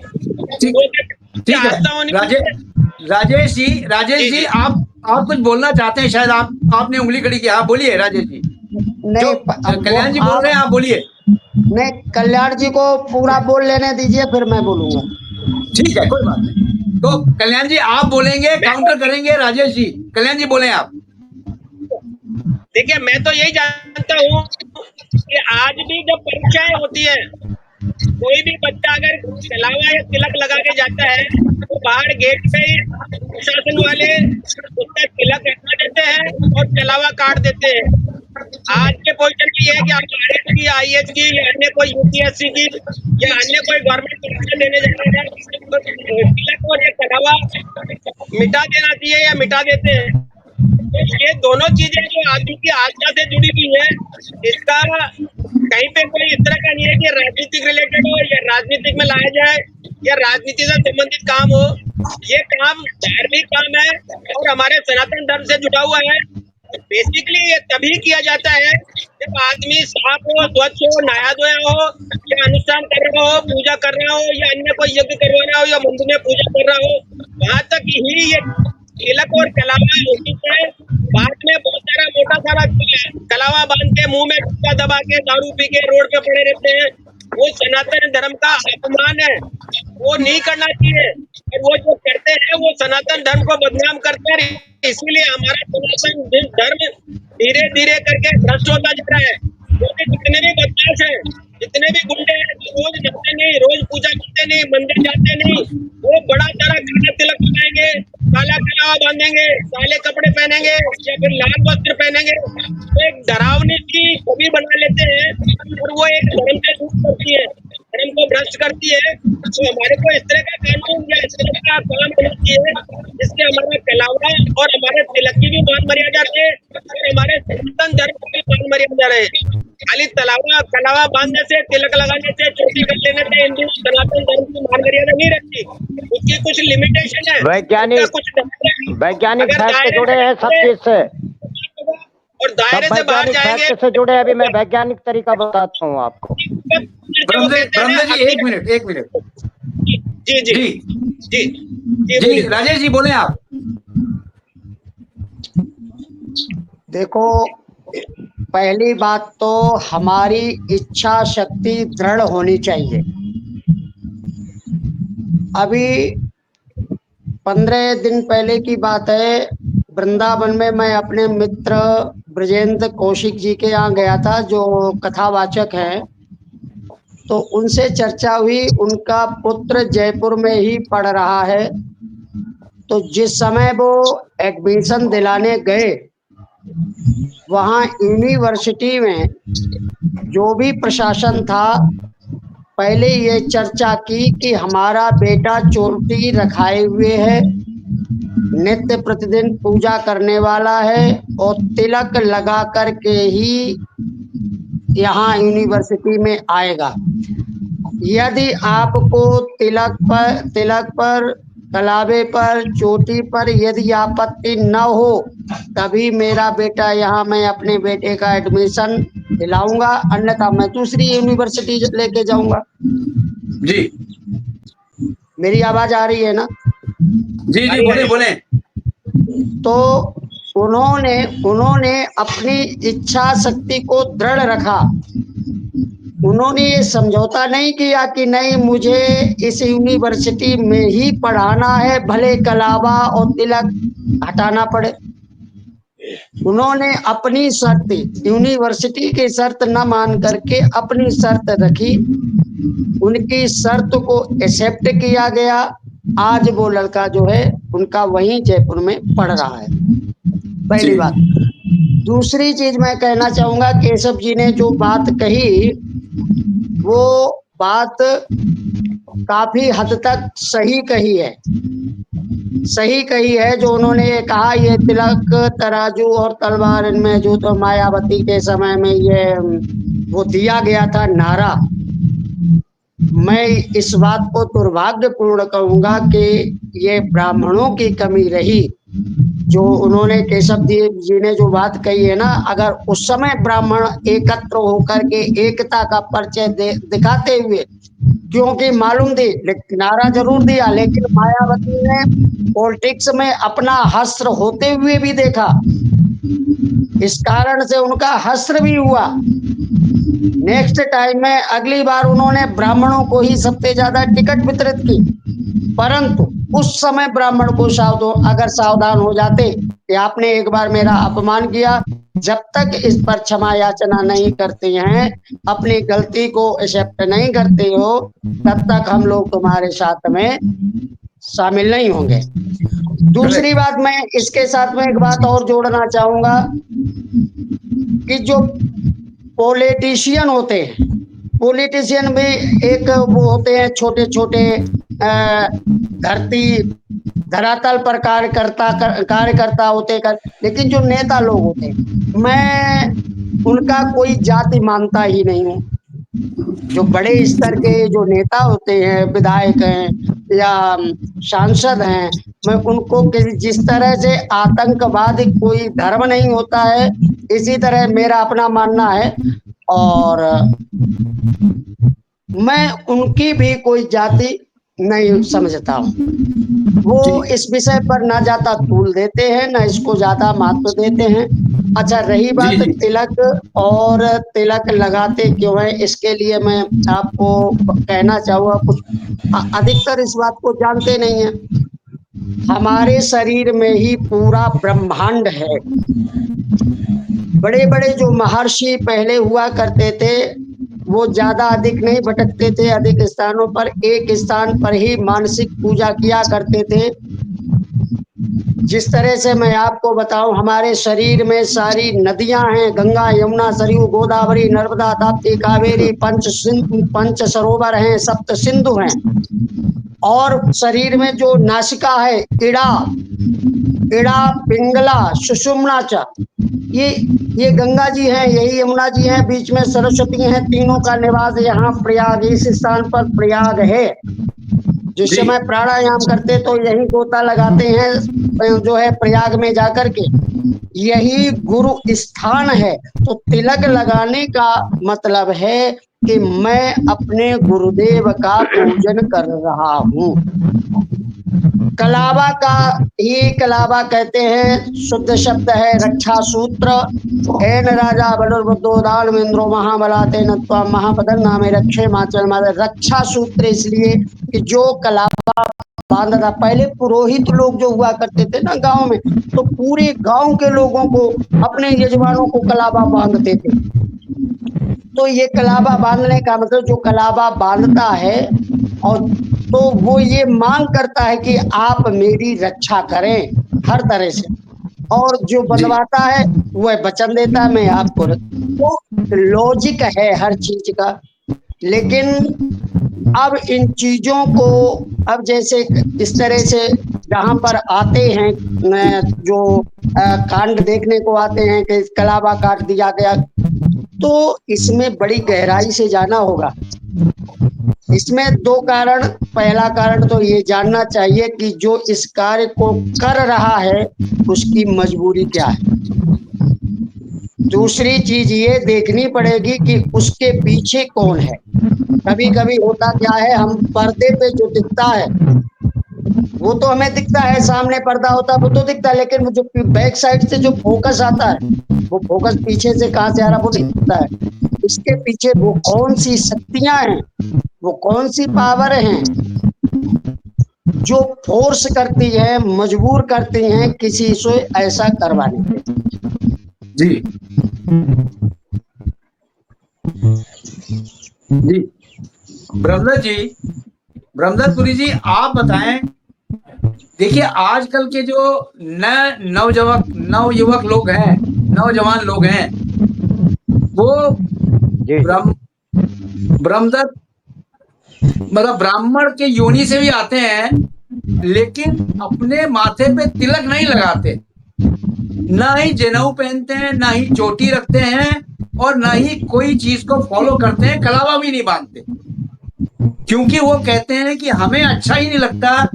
ठीक है राजेश जी आप कुछ बोलना चाहते हैं, शायद आपने उंगली खड़ी की। हाँ बोलिए राजेश जी। नहीं, कल्याण जी बोल रहे हैं, आप बोलिए। नहीं, कल्याण जी को पूरा बोल लेने दीजिए, फिर मैं बोलूंगा। ठीक है, कोई बात नहीं। तो कल्याण जी आप बोलेंगे, काउंटर करेंगे राजेश जी। कल्याण जी बोले आप। देखिए, मैं तो यही जानता हूँ कि आज भी जब परीक्षाएं होती है, कोई भी बच्चा अगर कलावा या तिलक लगा के जाता है तो बाहर गेट पे प्रशासन वाले उसका तिलक हटा देते हैं और कलावा काट देते हैं। आज के पोजीशन में ये है कि आप IAS की या अन्य कोई UPSC की या अन्य कोई गवर्नमेंट परीक्षा देने जा रहे हैं तो तिलक और ये कलावा मिटा देना चाहिए या मिटा देते हैं। तो ये दोनों चीजें जो आदमी की आस्था से जुड़ी हुई है, इसका कहीं पे कोई इस तरह का नहीं है कि राजनीतिक रिलेटेड हो या राजनीतिक में लाया जाए या राजनीति से संबंधित काम हो। ये काम धार्मिक काम है और हमारे सनातन धर्म से जुड़ा हुआ है। बेसिकली ये तभी किया जाता है जब आदमी साफ हो, स्वच्छ हो, नहाया धोया हो या अनुष्ठान कर रहा हो, पूजा कर रहा हो या अन्य कोई यज्ञ करवा रहा हो या मंदिर में पूजा कर रहा हो, वहां तक ही ये तिलक और कलावा उचित है। बाद में बहुत सारा मोटा सारा कलावा बांध के मुंह में गुटखा दबा के दारू पी के रोड पे पड़े रहते हैं, वो सनातन धर्म का अपमान है, वो नहीं करना चाहिए। और वो जो करते हैं वो सनातन धर्म को बदनाम करते हैं। इसीलिए हमारा सनातन धर्म धीरे धीरे करके भ्रष्ट होता जा रहा है। क्योंकि जितने भी बदमाश हैं, जितने भी गुंडे हैं, रोज जाते नहीं, रोज पूजा करते नहीं, मंदिर जाते नहीं, वो बड़ा सारा काला तिलक लगाएंगे, काला कलावा बांधेंगे, काले कपड़े पहनेंगे या फिर लाल वस्त्र पहनेंगे, तो एक डरावनी सी छवि बना लेते हैं और वो एक धर्म से दूर करती है, धर्म को भ्रष्ट करती है। तो हमारे को इस तरह का कानून या इस तरह का काम होना चाहिए जिससे हमारा कलावा और हमारे तिलक की भी मान मर्यादा रहे और हमारे सनातन धर्म की भी मान मर्यादा रहे। खाली कलावा बांधने से, तिलक लगाने से, चोटी कर लेने से हिंदू सनातन धर्म की मान मर्यादा नहीं रखती। उसकी कुछ लिमिटेशन है, वैज्ञानिक फैक्ट से जुड़े हैं सब चीज से, और दायरे से बाहर जाएंगे फैक्ट से जुड़े। अभी मैं वैज्ञानिक तरीका बताता हूँ आपको। ब्रह्मदेव जी एक मिनट। जी जी जी जी जी राजेश जी बोले आप। देखो, पहली बात तो हमारी इच्छा शक्ति दृढ़ होनी चाहिए। अभी 15 दिन पहले की बात है, वृंदावन में मैं अपने मित्र ब्रजेंद्र कौशिक जी के यहाँ गया था, जो कथावाचक हैं। तो उनसे चर्चा हुई, उनका पुत्र जयपुर में ही पढ़ रहा है। तो जिस समय वो एडमिशन दिलाने गए, वहाँ यूनिवर्सिटी में जो भी प्रशासन था, पहले ये चर्चा की कि हमारा बेटा चोटी रखाए हुए है, नित्य प्रतिदिन पूजा करने वाला है और तिलक लगा करके ही यहाँ यूनिवर्सिटी में आएगा। यदि आपको तिलक पर, कलावे पर, चोटी पर यदि आपत्ति न हो, तभी मेरा बेटा यहाँ, मैं अपने बेटे का एडमिशन दिलाऊंगा, अन्यथा मैं दूसरी यूनिवर्सिटी लेके जाऊंगा। जी मेरी आवाज आ रही है ना? जी बोले। तो उन्होंने अपनी इच्छा शक्ति को दृढ़ रखा। उन्होंने ये समझौता नहीं किया कि नहीं, मुझे इस यूनिवर्सिटी में ही पढ़ाना है, भले कलावा और तिलक हटाना पड़े। उन्होंने अपनी शर्त, यूनिवर्सिटी की शर्त न मान करके अपनी शर्त रखी उनकी शर्त को एक्सेप्ट किया गया। आज वो लड़का जो है उनका वहीं जयपुर में पढ़ रहा है, पहली बात। दूसरी चीज मैं कहना चाहूंगा, केशव जी ने जो बात कही वो बात काफी हद तक सही कही है, सही कही है। जो उन्होंने ये कहा, ये तिलक तराजू और तलवार, इनमें जो तो मायावती के समय में ये वो दिया गया था नारा, मैं इस बात को दुर्भाग्यपूर्ण कहूंगा कि ये ब्राह्मणों की कमी रही। जो उन्होंने केशव जी ने जो बात कही है ना, अगर उस समय ब्राह्मण एकत्र होकर के एकता का परिचय दिखाते हुए, क्योंकि मालूम थी, नारा जरूर दिया, लेकिन मायावती ने पॉलिटिक्स में अपना हस्त्र होते हुए भी देखा, इस कारण से उनका हस्त्र भी हुआ। नेक्स्ट टाइम में अगली बार उन्होंने ब्राह्मणों को ही सबसे ज्यादा टिकट वितरित की, परंतु उस समय ब्राह्मण को अगर सावधान हो जाते कि आपने एक बार मेरा अपमान किया, जब तक इस पर क्षमा याचना नहीं करते हैं, अपनी गलती को एक्सेप्ट नहीं करते हो, तब तक हम लोग तुम्हारे साथ में शामिल नहीं होंगे। दूसरी बात, मैं इसके साथ में एक बात और जोड़ना चाहूंगा कि जो पॉलिटिशियन होते हैं, पॉलिटिशियन भी एक वो होते हैं, छोटे छोटे धरातल पर कार्यकर्ता होते कर, लेकिन जो नेता लोग होते हैं, मैं उनका कोई जाति मानता ही नहीं हूँ। जो बड़े स्तर के जो नेता होते हैं, विधायक हैं या सांसद हैं, मैं उनको जिस तरह से आतंकवादी कोई धर्म नहीं होता है, इसी तरह मेरा अपना मानना है, और मैं उनकी भी कोई जाति नहीं समझता हूँ। वो इस विषय पर ना ज्यादा तूल देते हैं, ना इसको ज्यादा महत्व देते हैं। अच्छा, रही बात तिलक और तिलक लगाते क्यों है, इसके लिए मैं आपको कहना चाहूँगा, कुछ अधिकतर इस बात को जानते नहीं है। हमारे शरीर में ही पूरा ब्रह्मांड है। बड़े बड़े जो महर्षि पहले हुआ करते थे, वो ज्यादा अधिक नहीं भटकते थे, अधिक स्थानों पर एक स्थान पर ही मानसिक पूजा किया करते थे। जिस तरह से मैं आपको बताऊं, हमारे शरीर में सारी नदियां हैं, गंगा, यमुना, सरयू, गोदावरी, नर्मदा, ताप्ती, कावेरी, पंच सरोवर हैं, सप्त सिंधु हैं। और शरीर में जो नासिका है, इड़ा, पिंगला, सुषुम्ना च, ये गंगा जी हैं, यही यमुना जी हैं, बीच में सरस्वती हैं, तीनों का निवास यहाँ प्रयाग, इस स्थान पर प्रयाग है। जिस समय प्राणायाम करते तो यही गोता लगाते हैं, जो है प्रयाग में जाकर के, यही गुरु स्थान है। तो तिलक लगाने का मतलब है कि मैं अपने गुरुदेव का पूजन कर रहा हूँ। कलावा का ही कलावा कहते हैं, शुद्ध शब्द है रक्षा सूत्र। एन राजा बलुर्बुद्धोदान इंद्रो महाबला तेन त्वाम महापदन नामे रक्षे माचल। रक्षा सूत्र इसलिए कि जो कलावा बांधा था, पहले पुरोहित लोग जो हुआ करते थे ना गांव में, तो पूरे गांव के लोगों को, अपने यजमानों को कलावा बांधते थे। तो ये कलावा बांधने का मतलब, जो कलावा बांधता है और तो वो ये मांग करता है कि आप मेरी रक्षा करें हर तरह से, और जो बनवाता है वह वचन देता है मैं आपको। तो लॉजिक है हर चीज का। लेकिन अब इन चीजों को, अब जैसे इस तरह से जहां पर आते हैं, जो कांड देखने को आते हैं कि कलावा काट दिया गया, तो इसमें बड़ी गहराई से जाना होगा। इसमें दो कारण, पहला कारण तो ये जानना चाहिए कि जो इस कार्य को कर रहा है उसकी मजबूरी क्या है। दूसरी चीज ये देखनी पड़ेगी कि उसके पीछे कौन है। कभी कभी होता क्या है, हम पर्दे पे जो दिखता है वो तो हमें दिखता है, सामने पर्दा होता है वो तो दिखता है, लेकिन वो जो बैक साइड से जो फोकस आता है, वो फोकस पीछे से कहाँ से आ रहा वो नहीं दिखता है। इसके पीछे वो कौन सी शक्तियां हैं, वो कौन सी पावर हैं जो फोर्स करती है, मजबूर करती हैं किसी से ऐसा करवाने के। जी जी ब्रह्मदत्त पुरी जी, आप बताएं। देखिए, आजकल के जो नवयुवक लोग हैं, नौजवान लोग हैं, वो जी ब्रह्मदत्त मतलब ब्राह्मण के योनि से भी आते हैं, लेकिन अपने माथे पे तिलक नहीं लगाते, ना ही जनेऊ पहनते हैं, ना ही चोटी रखते हैं, और ना ही कोई चीज को फॉलो करते हैं, कलावा भी नहीं बांधते, क्योंकि वो कहते हैं कि हमें अच्छा ही नहीं लगता।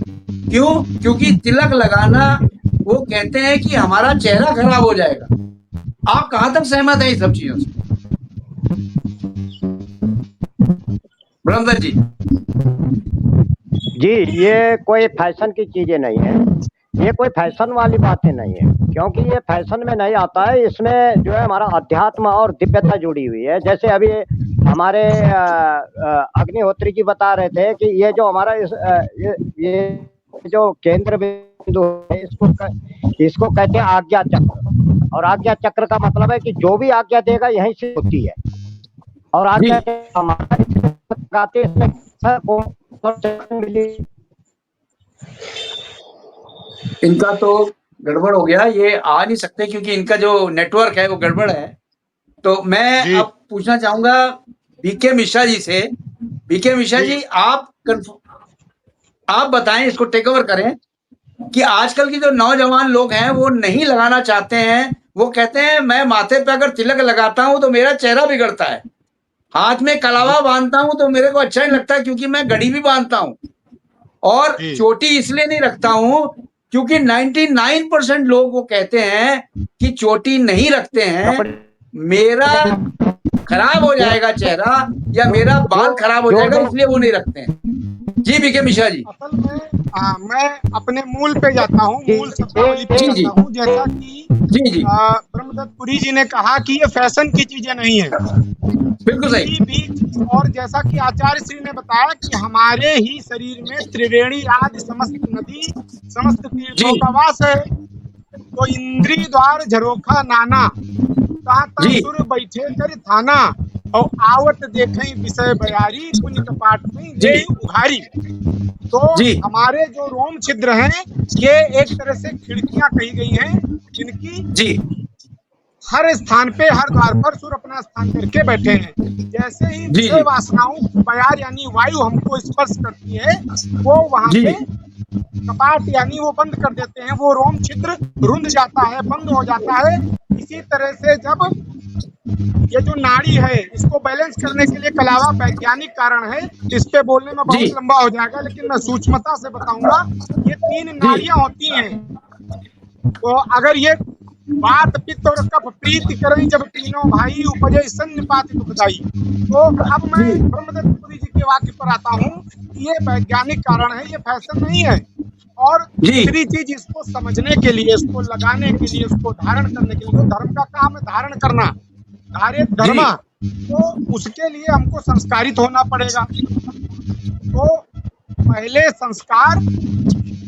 क्यों? क्योंकि तिलक लगाना, वो कहते हैं कि हमारा चेहरा खराब हो जाएगा। आप कहां तक सहमत हैं इस सब चीजों से, ब्रह्मदत्त जी? जी, ये कोई फैशन की चीजें नहीं है, ये कोई फैशन वाली बातें नहीं है, क्योंकि ये फैशन में नहीं आता है। इसमें जो है हमारा अध्यात्म और दिव्यता जुड़ी हुई है। जैसे अभी हमारे अग्निहोत्री जी बता रहे थे कि ये जो हमारा ये जो केंद्र बिंदु है, इसको कहते हैं आज्ञा चक्र। और आज्ञा चक्र का मतलब है कि जो भी आज्ञा देगा यहीं से होती है। और आज्ञा हमारे इसमें इनका तो गड़बड़ हो गया, ये आ नहीं सकते क्योंकि इनका जो नेटवर्क है वो गड़बड़ है। तो मैं अब पूछना चाहूंगा बीके मिश्रा जी से। बीके मिश्रा जी, आप बताएं, इसको टेक ओवर करें कि आजकल की जो नौजवान लोग हैं वो नहीं लगाना चाहते हैं। वो कहते हैं मैं माथे पे अगर तिलक लगाता हूं तो मेरा चेहरा बिगड़ता है, हाथ में कलावा बांधता हूं तो मेरे को अच्छा नहीं लगता क्योंकि मैं घड़ी भी बांधता हूं, और चोटी इसलिए नहीं रखता हूं क्योंकि 99% लोग वो कहते हैं कि चोटी नहीं रखते हैं, मेरा खराब हो जाएगा चेहरा या मेरा बाल खराब हो जाएगा, इसलिए वो नहीं रखते हैं। जी बीके मिश्रा जी। असल में मैं अपने मूल पे जाता हूँ, मूल शब्दावली पे जाता हूँ। जैसा कि ब्रह्मदत्त पुरी जी ने कहा कि ये फैशन की चीजें नहीं है, बिल्कुल सही। और जैसा कि आचार्य श्री ने बताया कि हमारे ही शरीर में त्रिवेणी आदि समस्त नदी समस्त तीर्थों का वास है। तो इंद्री द्वार झरोखा नाना, ताता सुर बैठे कर थाना, और आवत देखें विषय बयारी, पुण्य कपाट में जय उघारी। तो हमारे जो रोम छिद्र हैं, ये एक तरह से खिड़कियां कही गई हैं, जिनकी हर स्थान पे, हर द्वार पर सूर्य अपना स्थान करके बैठे हैं। जैसे ही विषय वासनाओं बयार यानी वायु हमको स्पर्श करती है, वो वहां पे कपाट यानी वो बंद कर देते हैं, वो रोम छिद्र रुंध जाता है, बंद हो जाता है। इसी तरह से जब ये जो नाड़ी है, इसको बैलेंस करने के लिए कलावा वैज्ञानिक कारण है, इस पे बोलने में बहुत लंबा हो जाएगा, लेकिन मैं सूक्ष्मता से बताऊंगा। ये 3 नाड़ियां होती हैं, तो अगर ये बात पित्त और कफ प्रीति करें, जब तीनों भाई उपजे सन्निपात दुखदाई। तो अब मैं ब्रह्मदत्त पुरी जी के वाक्य पर आता हूँ कि ये वैज्ञानिक कारण है, ये फैशन नहीं है। और दूसरी चीज, इसको समझने के लिए, इसको लगाने के लिए, इसको धारण करने के लिए, धर्म का काम है धारण करना, धारित धर्म, तो उसके लिए हमको संस्कारित होना पड़ेगा। तो पहले संस्कार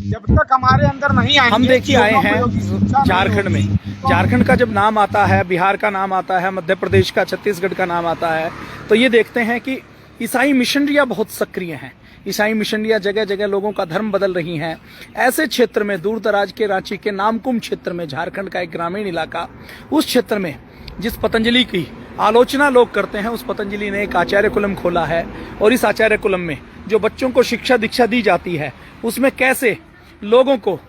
जब तक हमारे अंदर नहीं आएंगे। हम देखिए आए हैं झारखंड में, झारखंड का जब नाम आता है, बिहार का नाम आता है, मध्य प्रदेश का, छत्तीसगढ़ का नाम आता है, तो ये देखते हैं कि ईसाई मिशनरियाँ बहुत सक्रिय हैं। ईसाई मिशनरियाँ जगह जगह लोगों का धर्म बदल रही हैं। ऐसे क्षेत्र में, दूर दराज के रांची के नामकुम क्षेत्र में, झारखंड का एक ग्रामीण इलाका, उस क्षेत्र में जिस पतंजलि की आलोचना लोग करते हैं, उस पतंजलि ने एक आचार्य कुलम खोला है। और इस आचार्य कुलम में जो बच्चों को शिक्षा दीक्षा दी जाती है, उसमें कैसे लोगों को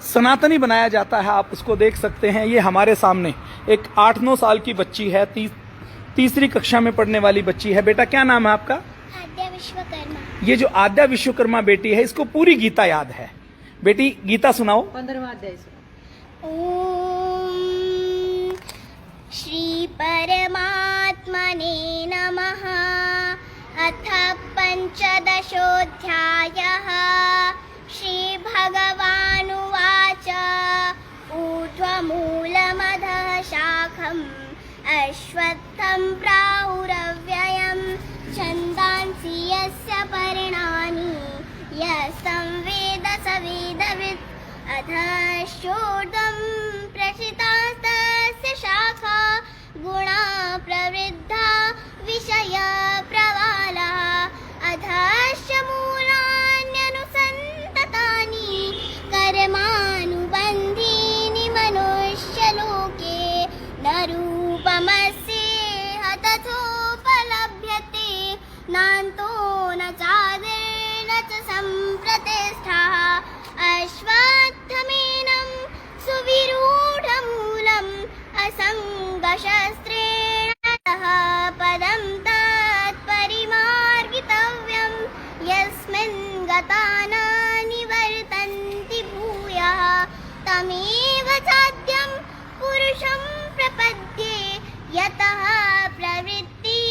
सनातनी बनाया जाता है, आप उसको देख सकते हैं। ये हमारे सामने एक 8-9 साल की बच्ची है, तीसरी कक्षा में पढ़ने वाली बच्ची है। बेटा क्या नाम है आपका? आद्या विश्वकर्मा। ये जो आद्या विश्वकर्मा बेटी है, इसको पूरी गीता याद है। बेटी गीता सुनाओ। 15वां अध्याय सुनाओ। ओम श्री परमात्मने नमः। अथ पंचदशोऽध्यायः। श्री भगवानुवाच ऊर्ध्वमूलमधः शाखम् अश्वत्थं प्राहुरव्ययम् छन्दांसि यस्य पर्णानि यः संवेद स वेदवित् अधश्चोर्ध्वं प्रसृतास्तस्य शाखा गुणा प्रवृद्धा विषय प्रवाला तस्य मूलान्यनुसन्ततानि कर्मानुबन्धीनि मनुष्यलोके न रूपमस्येह तथोपलभ्यते नान्तो न चादिर्न च सम्प्रतिष्ठः अश्वत्थमेनं सुविरूढमूलम् असङ्गशस्त्रेण ततः पदं तत्परिमार्गितव्यं यस्मिन् गता न निवर्तन्ति भूयः तमेव चाद्यं पुरुषं प्रपद्ये यतः प्रवृत्ति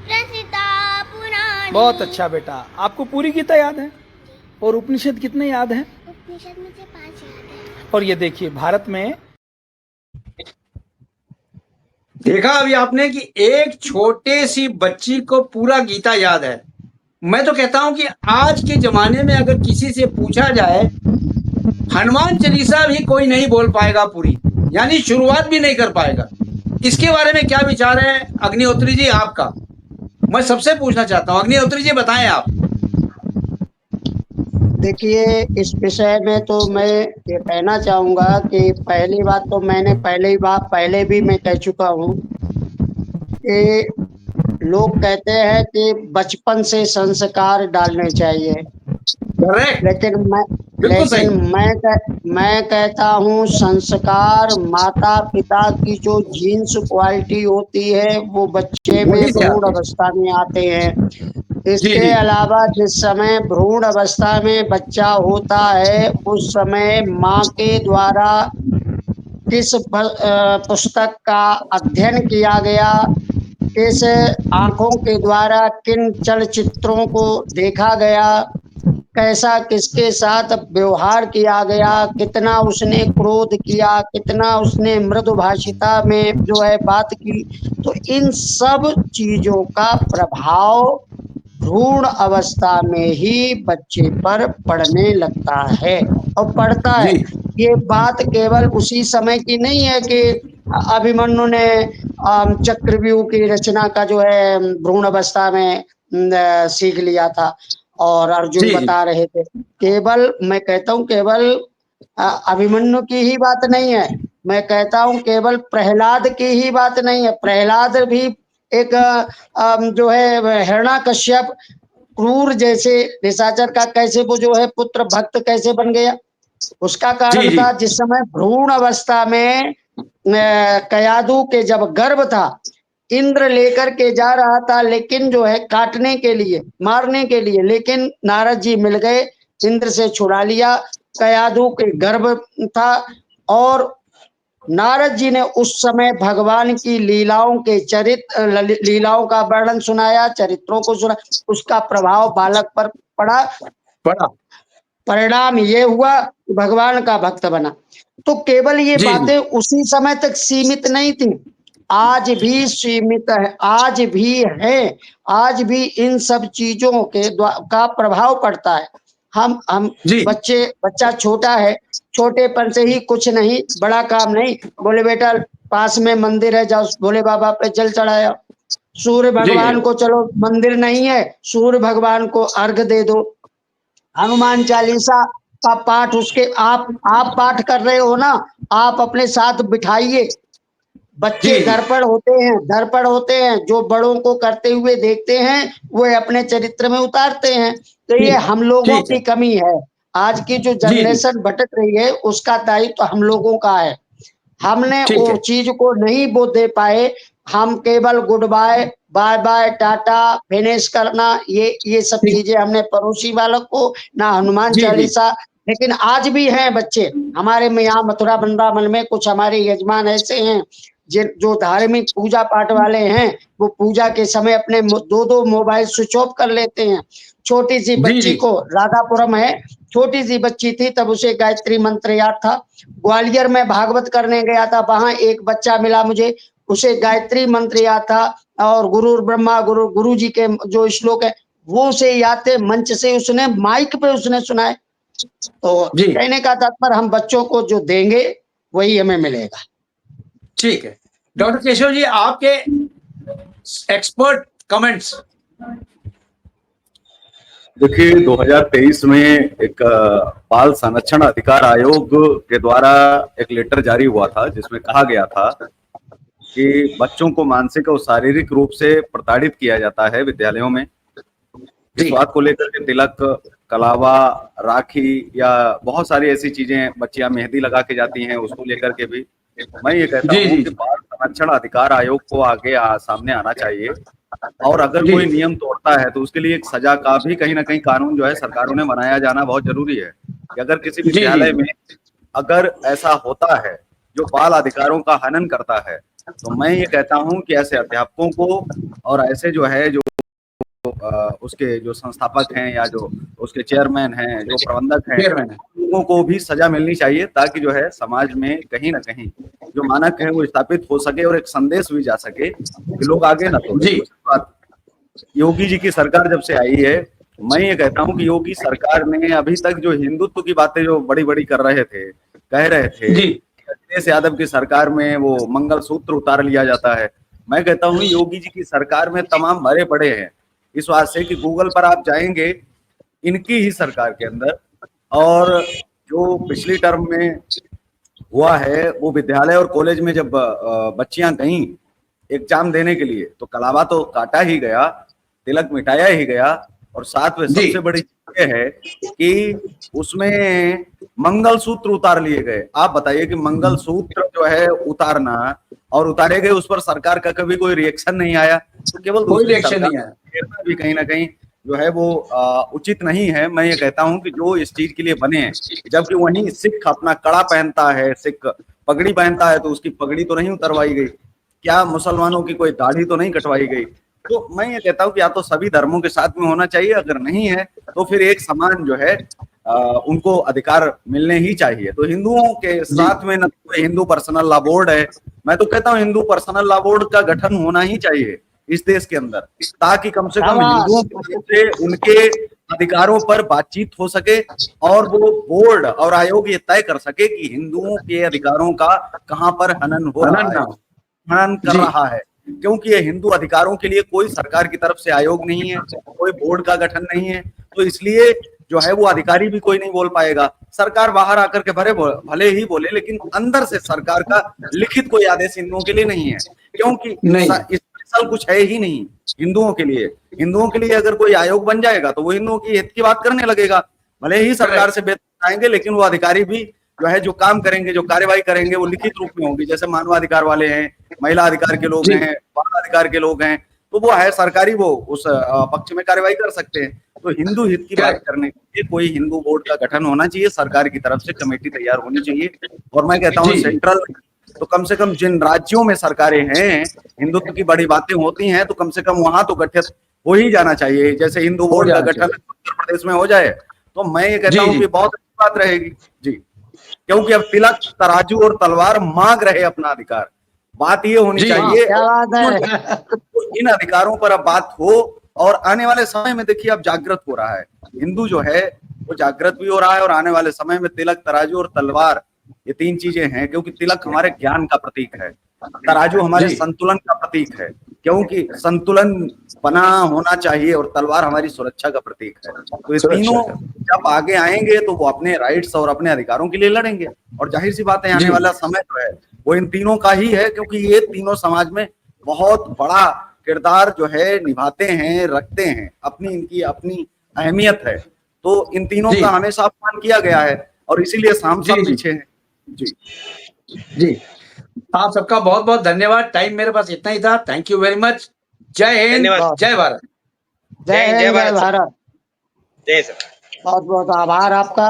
प्रसृता पुराणी। बहुत अच्छा बेटा, आपको पूरी गीता याद है और उपनिषद कितने याद हैं? उपनिषद मुझे 5 याद है। और ये देखिए भारत में देखा अभी आपने कि एक छोटे सी बच्ची को पूरा गीता याद है। मैं तो कहता हूं कि आज के जमाने में अगर किसी से पूछा जाए हनुमान चालीसा भी कोई नहीं बोल पाएगा पूरी, यानी शुरुआत भी नहीं कर पाएगा। इसके बारे में क्या विचार है अग्निहोत्री जी आपका? मैं सबसे पूछना चाहता हूं, अग्निहोत्री जी बताएं आप। देखिए, इस विषय में तो मैं ये कहना चाहूंगा कि पहली बात तो मैंने पहले भी मैं कह चुका हूँ कि लोग कहते हैं कि बचपन से संस्कार डालने चाहिए, करेक्ट, लेकिन मैं कहता हूँ संस्कार माता पिता की जो जीन्स क्वालिटी होती है वो बच्चे में भ्रूण अवस्था में आते हैं। इसके अलावा जिस समय भ्रूण अवस्था में बच्चा होता है उस समय माँ के द्वारा किस पुस्तक का अध्ययन किया गया, किस आंखों के द्वारा किन चलचित्रों को देखा गया, कैसा किसके साथ व्यवहार किया गया, कितना उसने क्रोध किया, कितना उसने मृदुभाषिता में जो है बात की, तो इन सब चीजों का प्रभाव भ्रूण अवस्था में ही बच्चे पर पड़ने लगता है और पड़ता है। ये बात केवल उसी समय की नहीं है कि अभिमन्यु ने चक्रव्यूह की रचना का जो है भ्रूण अवस्था में सीख लिया था और अर्जुन बता रहे थे। केवल मैं कहता हूँ केवल अभिमन्यु की ही बात नहीं है, मैं कहता हूँ केवल प्रहलाद की ही बात नहीं है। प्रहलाद भी एक जो है हिरण्याकश्यप क्रूर जैसे निशाचर का कैसे वो जो है पुत्र भक्त कैसे बन गया, उसका कारण था जिस समय भ्रूण अवस्था में कयादू के जब गर्भ था, इंद्र लेकर के जा रहा था लेकिन जो है काटने के लिए मारने के लिए, लेकिन नारद जी मिल गए, इंद्र से छुड़ा लिया। कयादू के गर्भ था और नारद जी ने उस समय भगवान की लीलाओं के लीलाओं का वर्णन सुनाया, चरित्रों को सुना, उसका प्रभाव बालक पर पड़ा। परिणाम ये हुआ कि भगवान का भक्त बना। तो केवल ये बातें उसी समय तक सीमित नहीं थी, आज भी सीमित है, आज भी है, आज भी इन सब चीजों के का प्रभाव पड़ता है। हम बच्चा छोटा है, छोटेपन से ही कुछ नहीं, बड़ा काम नहीं, बोले बेटा पास में मंदिर है जाओ भोले बाबा पे जल चढ़ाया, सूर्य भगवान को चलो मंदिर नहीं है सूर्य भगवान को अर्घ दे दो, हनुमान चालीसा का पाठ उसके आप पाठ कर रहे हो ना, आप अपने साथ बिठाइए। बच्चे दर्पण होते हैं जो बड़ों को करते हुए देखते हैं वो अपने चरित्र में उतारते हैं। तो ये हम लोगों की कमी है, आज की जो जनरेशन भटक रही है उसका दायित्व तो हम लोगों का है। हमने वो चीज को नहीं वो दे पाए, हम केवल good bye bye bye tata finish करना ये सब चीजें हमने पड़ोसी बालक को ना हनुमान चालीसा। लेकिन आज भी हैं बच्चे हमारे में यहाँ मथुरा वृंदावन में, कुछ हमारे यजमान ऐसे हैं जो धार्मिक पूजा पाठ वाले हैं, वो पूजा के समय अपने 2-2 मोबाइल स्विच ऑफ कर लेते हैं। छोटी सी बच्ची को, राधापुरम है, छोटी सी बच्ची थी तब उसे गायत्री मंत्र याद था। ग्वालियर में भागवत करने गया था, वहां एक बच्चा मिला मुझे, उसे गायत्री मंत्र याद था और गुरु ब्रह्मा गुरु जी के जो श्लोक है वो उसे याद थे, मंच से उसने माइक पे उसने सुनाए। तो कहने का तात्पर्य हम बच्चों को जो देंगे वही हमें मिलेगा। ठीक है डॉक्टर केशव जी, आपके एक्सपर्ट कमेंट्स। देखिए 2023 में एक बाल संरक्षण अधिकार आयोग के द्वारा एक लेटर जारी हुआ था जिसमें कहा गया था कि बच्चों को मानसिक और शारीरिक रूप से प्रताड़ित किया जाता है विद्यालयों में। इस बात को लेकर के तिलक, कलावा, राखी या बहुत सारी ऐसी चीजें, बच्चियां मेहंदी लगा के जाती हैं, उसको लेकर के भी मैं ये कहता हूँ कि बाल संरक्षण अधिकार आयोग को आगे सामने आना चाहिए और अगर कोई नियम तोड़ता है तो उसके लिए एक सजा का भी कहीं ना कहीं कानून जो है सरकारों ने बनाया जाना बहुत जरूरी है कि अगर किसी विद्यालय में अगर ऐसा होता है जो बाल अधिकारों का हनन करता है तो मैं ये कहता हूं कि ऐसे अध्यापकों को और ऐसे जो है जो उसके जो संस्थापक हैं या जो उसके चेयरमैन हैं, जो प्रबंधक हैं, लोगों को भी सजा मिलनी चाहिए ताकि जो है समाज में कहीं ना कहीं जो मानक है वो स्थापित हो सके और एक संदेश भी जा सके कि लोग आगे ना तोड़ें। योगी जी की सरकार जब से आई है, मैं ये कहता हूं कि योगी सरकार ने अभी तक जो हिंदुत्व की बातें जो बड़ी बड़ी कर रहे थे, कह रहे थे, अखिलेश यादव की सरकार में वो मंगलसूत्र उतार लिया जाता है। मैं कहता हूँ योगी जी की सरकार में तमाम भरे पड़े हैं इस वास्ते कि गूगल पर आप जाएंगे इनकी ही सरकार के अंदर, और जो पिछली टर्म में हुआ है वो विद्यालय और कॉलेज में जब बच्चियां गईं एग्जाम देने के लिए तो कलावा तो काटा ही गया, तिलक मिटाया ही गया, और साथ में सबसे बड़ी चीज ये है कि उसमें मंगलसूत्र उतार लिए गए। आप बताइए कि मंगलसूत्र जो है उतारना और उतारे गए उस पर सरकार का कभी कोई रिएक्शन नहीं आया, तो केवल कोई रिएक्शन नहीं आया भी कहीं ना कहीं जो है वो उचित नहीं है। मैं ये कहता हूं कि जो इस चीज के लिए बने हैं, जबकि वहीं सिख अपना कड़ा पहनता है, सिख पगड़ी पहनता है तो उसकी पगड़ी तो नहीं उतरवाई गई, क्या मुसलमानों की कोई दाढ़ी तो नहीं कटवाई गई। तो मैं ये कहता हूं कि या तो सभी धर्मों के साथ में होना चाहिए, अगर नहीं है तो फिर एक समान जो है उनको अधिकार मिलने ही चाहिए। तो हिंदुओं के साथ में न कोई हिंदू पर्सनल लॉ बोर्ड है, मैं तो कहता हूं हिंदू पर्सनल लॉ बोर्ड का गठन होना ही चाहिए इस देश के अंदर, ताकि कम से कम हिंदुओं से उनके अधिकारों पर बातचीत हो सके और वो बोर्ड और आयोग ये तय कर सके कि हिंदुओं के अधिकारों का कहां पर हनन हो रहा है, हनन कर रहा है। क्योंकि ये हिंदू अधिकारों के लिए कोई सरकार की तरफ से आयोग नहीं है, कोई बोर्ड का गठन नहीं है, तो इसलिए जो है वो अधिकारी भी कोई नहीं बोल पाएगा। सरकार बाहर आकर के भले ही बोले, लेकिन अंदर से सरकार का लिखित कोई आदेश हिंदुओं के लिए नहीं है, क्योंकि स्पेशल कुछ है ही नहीं हिंदुओं के लिए। हिंदुओं के लिए अगर कोई आयोग बन जाएगा तो वो हिंदुओं की हित की बात करने लगेगा, भले ही सरकार से वेतन आएंगे, लेकिन वो अधिकारी भी जो है जो काम करेंगे, जो कार्यवाही करेंगे वो लिखित रूप में होंगी। जैसे मानवाधिकार वाले हैं, महिला अधिकार के लोग हैं, बाल अधिकार के लोग हैं, तो वो है सरकारी, वो उस पक्ष में कार्यवाही कर सकते हैं। तो हिंदू हित की बात करने के लिए कोई हिंदू बोर्ड का गठन होना चाहिए, सरकार की तरफ से कमेटी तैयार होनी चाहिए। और मैं कहता हूँ सेंट्रल तो कम से कम जिन राज्यों में सरकारें हैं, हिंदुत्व की बड़ी बातें होती हैं, तो कम से कम वहां तो गठित हो ही जाना चाहिए। जैसे हिंदू बोर्ड का गठन उत्तर प्रदेश में हो जाए तो मैं ये कहता हूँ कि बहुत अच्छी बात रहेगी जी, क्योंकि अब तिलक, तराजू और तलवार मांग रहे अपना अधिकार। बात ये होनी चाहिए इन अधिकारों पर अब बात हो, और आने वाले समय में देखिए अब जागृत हो रहा है हिंदू जो है वो जागृत भी हो रहा है, और आने वाले समय में तिलक, तराजू और तलवार ये तीन चीजें हैं, क्योंकि तिलक हमारे ज्ञान का प्रतीक है, तराजू हमारे संतुलन का प्रतीक है, क्योंकि संतुलन बना होना चाहिए, और तलवार हमारी सुरक्षा का प्रतीक है। तो ये तीनों जब आगे आएंगे तो वो अपने राइट्स और अपने अधिकारों के लिए लड़ेंगे, और जाहिर सी बात है आने वाला समय जो है वो इन तीनों का ही है, क्योंकि ये तीनों समाज में बहुत बड़ा किरदार जो है निभाते हैं, रखते हैं, अपनी इनकी अपनी अहमियत है। तो इन तीनों का हमेशा अपमान किया गया है और इसीलिए हम सब पीछे हैं। जी आप सबका बहुत बहुत धन्यवाद। टाइम मेरे पास इतना ही था। Thank you very much. जय हिंद, जय भारत। जय हिंद, जय भारत। जय सर। बहुत बहुत आभार आपका।